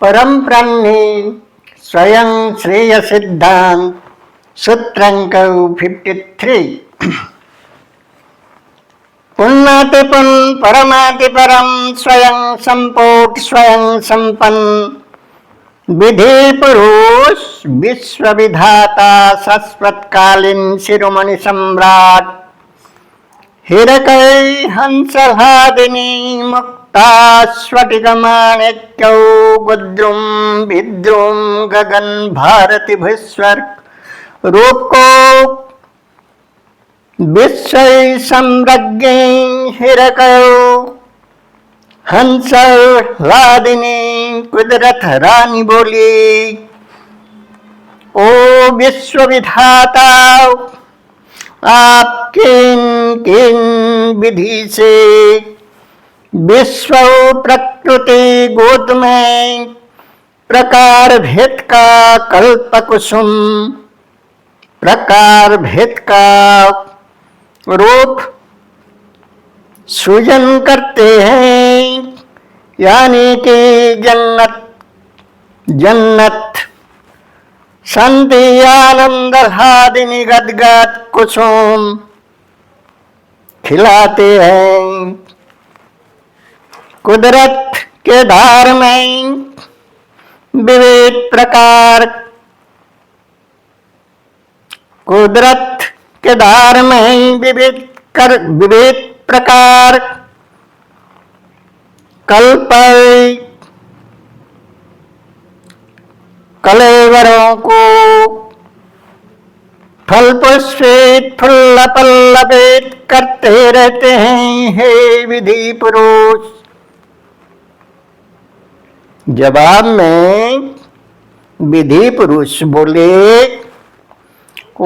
परम प्रन्नि स्वयं श्रेय सिद्धांत सूत्रंक 53 पुण्णाति पुण् परमाति परम स्वयं संपोट स्वयं संपन्न विधि पुरुष विश्व विधाता शाश्वतकालीन शिरोमणि सम्राट हिरकै हंसहादिनी मुक्ता स्फटिकमाणिक्यौ गुद्रुम विद्रुम गगन भारती भीश्वर रूप को विश्व सम्रज्ञ हिरकै हंसहादिनी कुदरत रानी बोली, ओ विश्व विधाता आप किन किन विधि से विश्व प्रकृति गोद में प्रकार भेद का कल्प कुसुम प्रकार भेद का रूप सृजन करते हैं, यानी कि जन्नत जन्नत शांति आनंद हादिनी गदगद कुसुम खिलाते हैं। कुदरत के धार में विविध प्रकार कुदरत के धार में विविध प्रकार कल्प कलेवरों को फल पुष्पित फुल्ल पल्लवित करते रहते हैं। हे विधि पुरुष, जवाब में विधि पुरुष बोले, ओ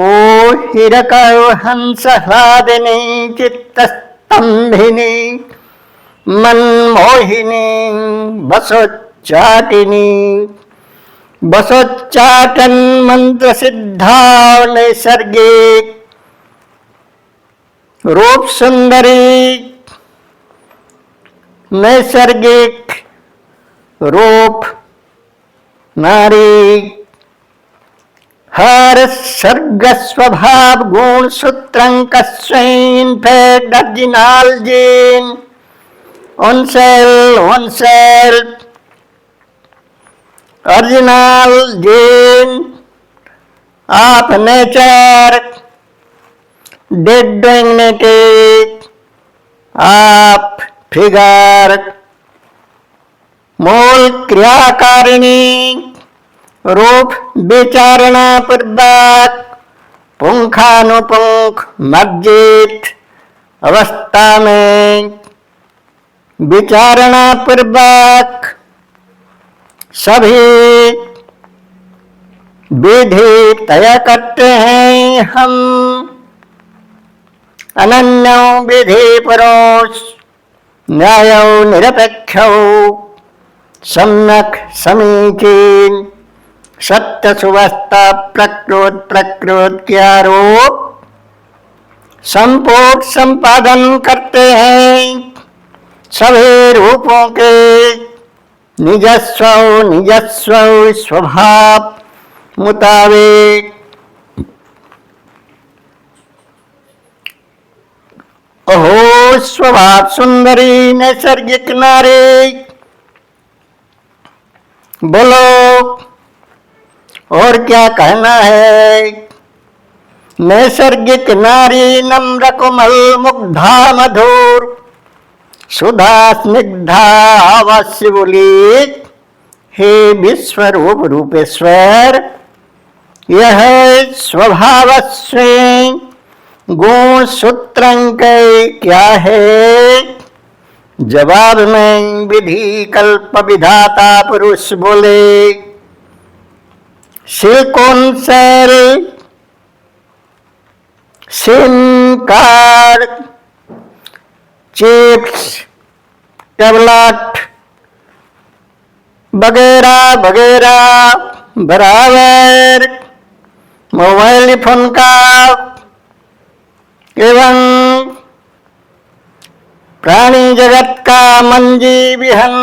हिरकौ हंसहादिनी चित्तस्तंभिनी मनमोहिनी वसोच्चाटिनी वसोच्चाटन मंत्र सिद्धा नैसर्गिक रूप सुंदरी नैसर्गिक रूप नारी हर सर्ग स्वभाव गुण सूत्रंक स्वयं fact original gene oneself original gene of nature dead dignity of figure मूल क्रियाकारिणी रूप विचारणा पूर्वक पुंखानुपुंख मज्जित अवस्था में विचारणा पूर्वक सभी विधि तय करते हैं। हम अनन्य विधि पुरुष न्याय निरपेक्ष सम्यक समीचीन सत्य सुवस्था प्रकृत के आरोप संपूर्ण संपादन करते हैं। सभी रूपों के निजस्व स्वभाव मुताबिक ओहो स्वभाव सुंदरी नैसर्गिक नारी, बोलो और क्या कहना है। नैसर्गिक नारी नम्र कोमल मुग्धा मधुर सुधा स्निग्धा अवश्य बोली, हे विश्वरूप रूपेश्वर, यह स्वभाव से गुण सूत्रंक क्या है। जवाब में विधि कल्प विधाता पुरुष बोले, silicon cell SIM card chips tablet वगैरह वगैरह बराबर मोबाइल फोन का एवं प्राणी जगत का मंजी विहन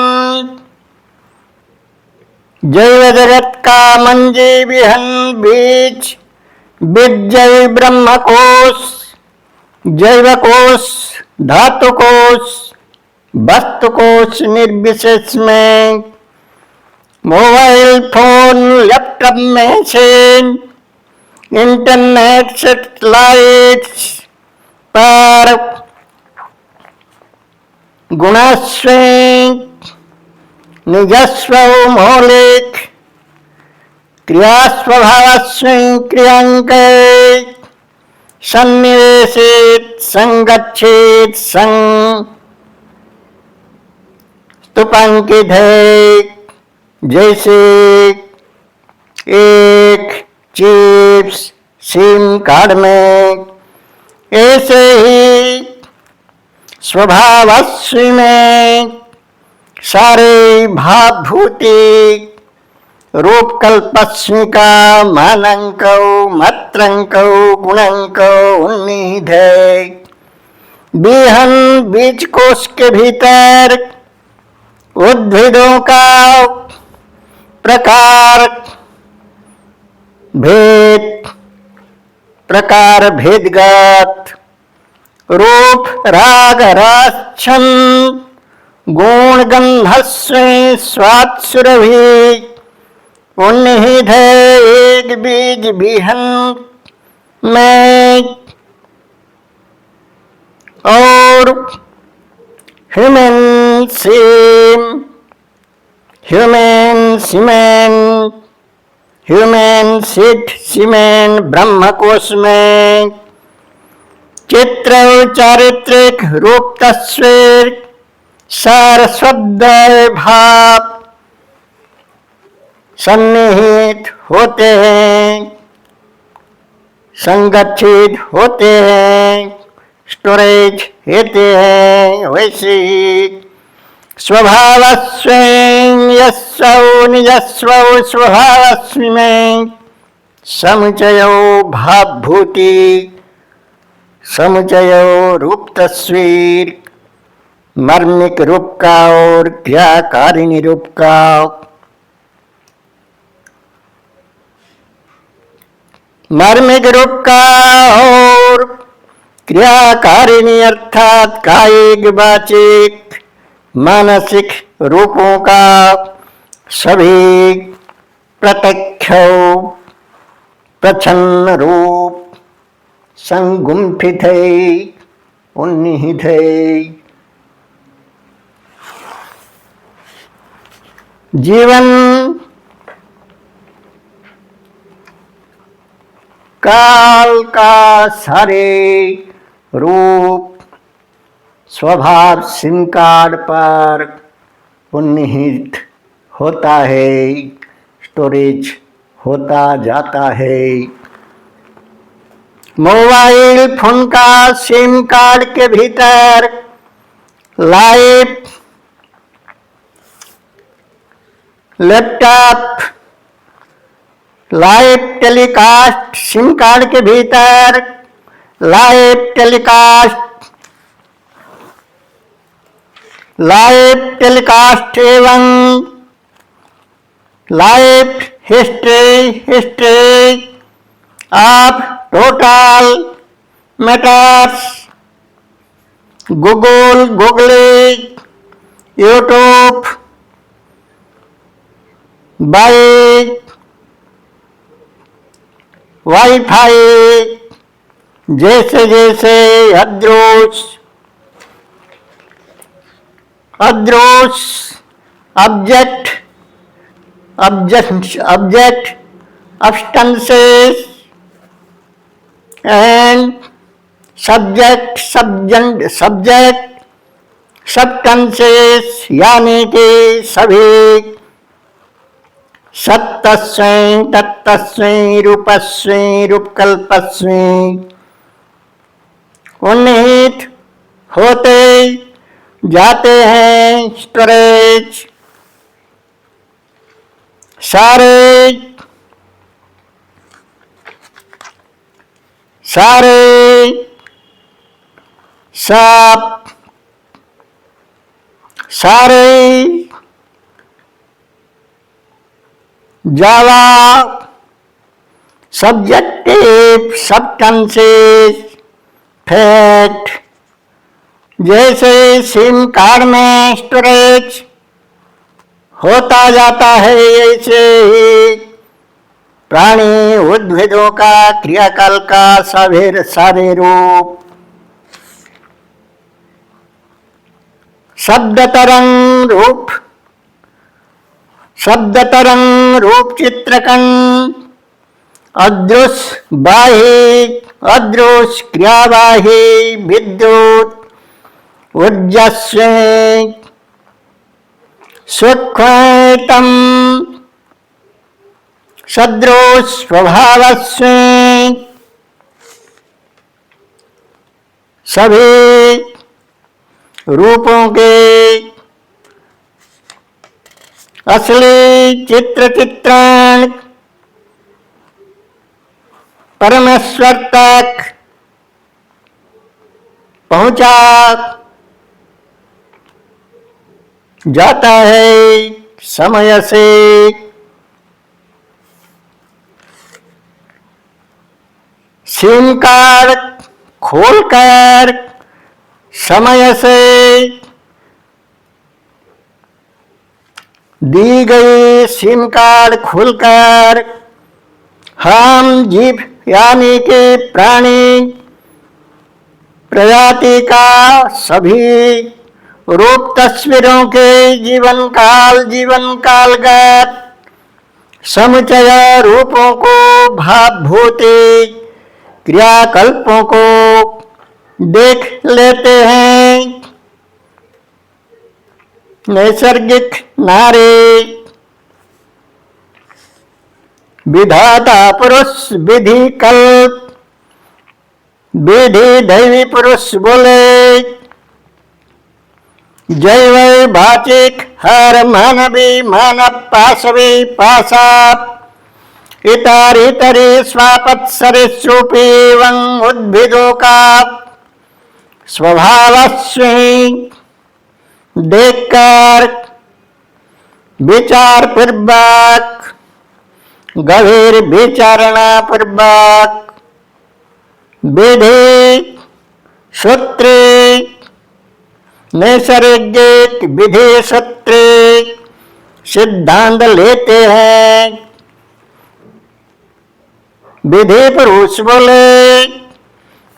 जैव जगत का मंजी विहन बीज, विजय ब्रह्म कोश, जैव कोश, धातु कोश, वस्तु कोश निर्विशेष में mobile phone, laptop, machine, internet, satellites पर गुणस्व निजस्व मौलिक क्रियास्वभावस्व क्रियांक सन्निवेशित संगच्छित स्तूपांकित है। जैसे एक चिप्स सिम कार्ड में, ऐसे ही स्वभावस्व में सारे भावभूति रूपकल्पस्मिका मानंकौ मात्रंकौ गुणंकौ उन्नीत है। बीहन बीज कोश के भीतर उद्भिदों का प्रकार भेदगत रूप राग रस छंद गुण गंधस्व स्वाद सुरभि उन्निहित है एक बीज बिहन में। और ह्यूमन सीड सीमेंट ब्रह्म कोश में चित्र चारित्रिक रूप तस्वीर सार शब्द भाव सन्निहित होते हैं, संगठित होते हैं, स्टोरेज होते हैं। वैसे स्वभावस्व यस्व निजस्व स्वभावस्व में समुचयो भावभूति समुचयो रूप तस्वीर मर्मिक रूप का और क्रियाकारिणी रूप का मर्मिक रूप का और क्रियाकारिणी अर्थात कायिक वाचिक मानसिक रूपों का सभी प्रत्यक्ष प्रच्छन्न रूप संगुम्फित है उन्निहित है। जीवन काल का सारे रूप स्वभाव सिम कार्ड पर उन्निहित होता है, स्टोरेज होता जाता है। मोबाइल फोन का सिम कार्ड के भीतर live laptop live telecast SIM card के भीतर लाइव टेलीकास्ट एवं live history of total matters Google YouTube by wifi जैसे जैसे अदृश्य ऑब्जेक्ट substances and substances यानी कि सभी सत्तस्वैं तत्तस्वैं रूपस्वैं रूपकल्पस्वैं उन्निहित होते जाते हैं। स्टोरेज सारे जावा सब्जेक्टिव सब्सटेंसेस फैक्ट। जैसे सिम कार्ड में स्टोरेज होता जाता है, ऐसे ही प्राणी उद्भिदों का क्रियाकाल का सारे रूप। शब्द तरंग रूप चित्रकन। अदृश्य बाह्य अदृश्य क्रियावाही विद्युत ऊर्जस्व सूक्ष्मतम सदृश स्वभावस्व। सभी रूपों के असली चित्रण परमेश्वर तक पहुंचा जाता है समय से। सिम कार्ड खोलकर समय से दी गई सिम कार्ड खोलकर हम जीव यानी कि प्राणी प्रजाति का सभी रूप तस्वीरों के जीवन कालगत समुचय रूपों को भावभूति क्रियाकल्पों को देख लेते हैं। नैसर्गिक नारी विधाता पुरुष विधि कल्प विधि दैवी पुरुष बोले। जैव भाचिक हर मानवी मानव पाशवी पाशाप इतरी स्वापत्सरिस्रूपी एवं उद्भिदों का स्वभावस्व देखकर विचार पूर्वक गभीर विचारणा पूर्वक विधि सूत्र नैसर्गिक विधि सूत्र सिद्धांत लेते हैं। विधि पुरुष बोले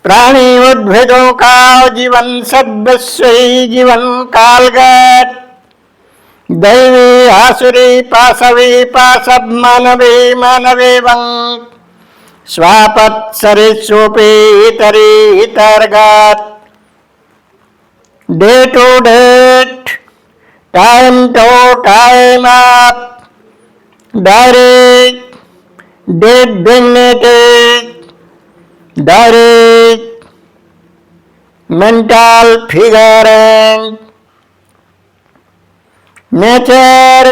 प्राणी उद्भिदों का जीवन सद्विश्वी जीवन कालगत दैवी आसुरी पाशवी पाशव मानवी मानवेवं स्वापत्सरिस्रूपी इतरगत day to date time to time up direct date dignity direct mental figuring nature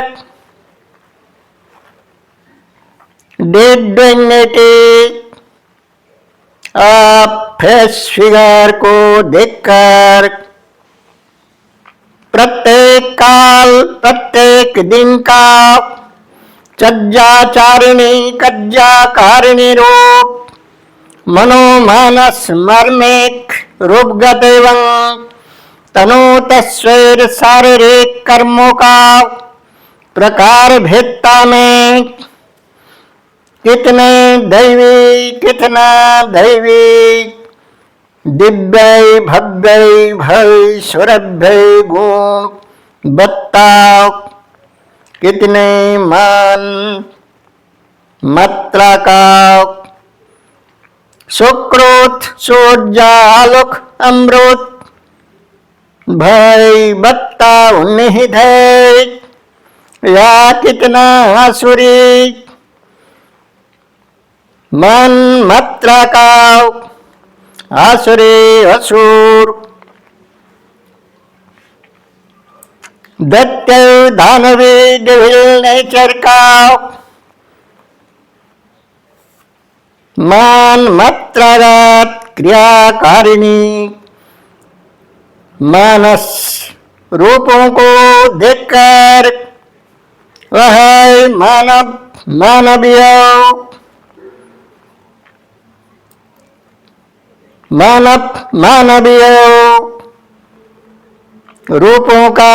date dignity face figure को देखकर प्रत्येक काल प्रत्येक दिन का चज्जाचारिणी कज्जाकारिणी रूप मनोमानस मर्मिक रूपगत एवं तनु तस्वीर शारीरिक कर्मों का प्रकार भेदता में कितना दैवी दिव्य भव्य भय सुरभ्य गुण बताओ। कितने मान मात्रा का सुकृत सूर्यालोक अमृत भय बताओ निहित है या कितना आसुरी मन मात्रा का आसुरी असुर दैत्य दानवी डेविल नेचर का मान मात्रागत क्रियाकारिणी मानस रूपों को देखकर वह मानव मानवीय मानवीय रूपों का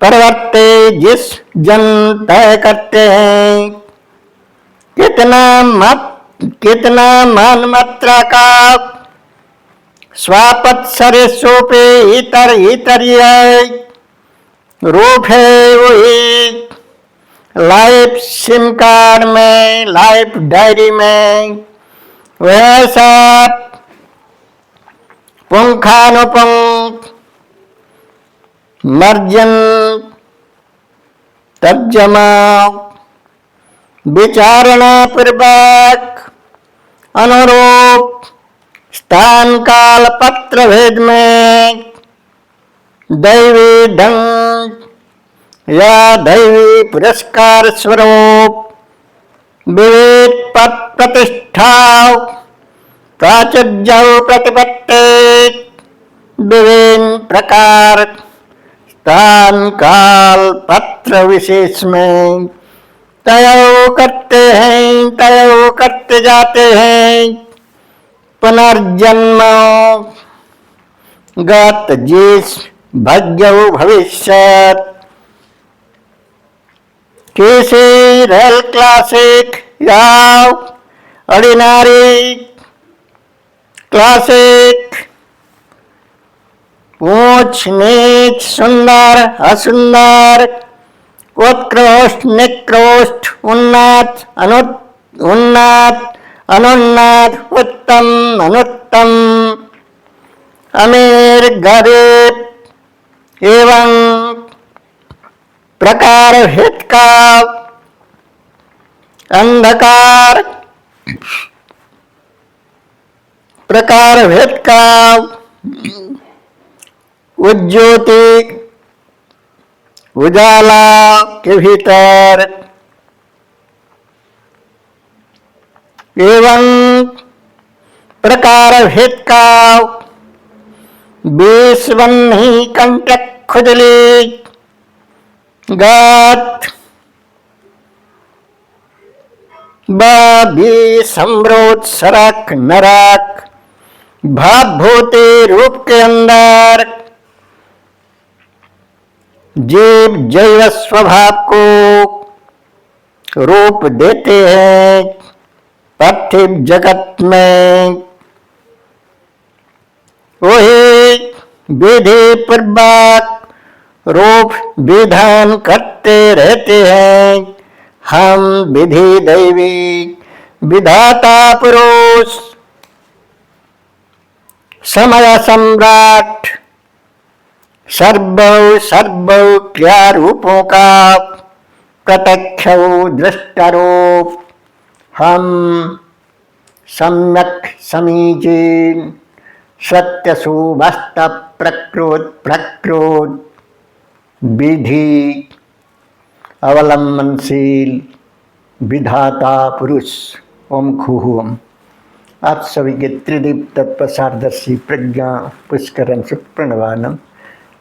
परिवर्ते जिस जन तय करते हैं, कितना मान मात्रा का स्वापत सरेसों पे इतर रूप है वही लाइफ सिम कार्ड में, लाइफ डायरी में वैसा पुंखानुपुंख मर्जन तर्जमा विचारणा पूर्वक अनुरूप स्थान काल पत्र भेद में दैवी ढंग या दैवी पुरस्कार स्वरूप विविध पद प्रतिष्ठा प्राचुर्य प्रतिपत्ति विभिन्न प्रकार स्थान काल पत्र विशेष में तय करते जाते हैं। पुनर्जन्म गत जिस भाग्य भविष्यत किसी रेल क्लासिक या ऑर्डिनरी क्लासिक, ऊंच नीच, सुंदर असुंदर, उत्कृष्ट निकृष्ट, उन्नत अनुन्नत, उत्तम अनुत्तम, अमीर गरीब एवं प्रकार हित का अंधकार, प्रकार भेद का उज्ज्योति उजाला के भीतर एवं प्रकार भेद का विश्वन्ही कंटक खुजली गत बी सम्रोत सरक नरक भावभूति रूप के अंदर जीव जैव स्वभाव को रूप देते हैं। पार्थिव जगत में वही विधि पूर्वक रूप विधान करते रहते हैं। हम विधि दैवी विधाता पुरुष समय सम्राट सर्व क्रिया रूपों का प्रत्यक्ष दृष्टारूप हम सम्यक समीचीन सत्य सुवास्तव प्रकृत विधि अवलंबनशील विधाता पुरुष ओम खुहुम। आप सभी के त्रिदीप तत्प्रसारदर्शी प्रज्ञा पुष्करण सुप्रणवानम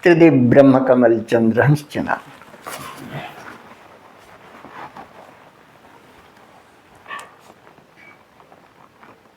त्रिदीप ब्रह्म कमल चंद्र हंस चना।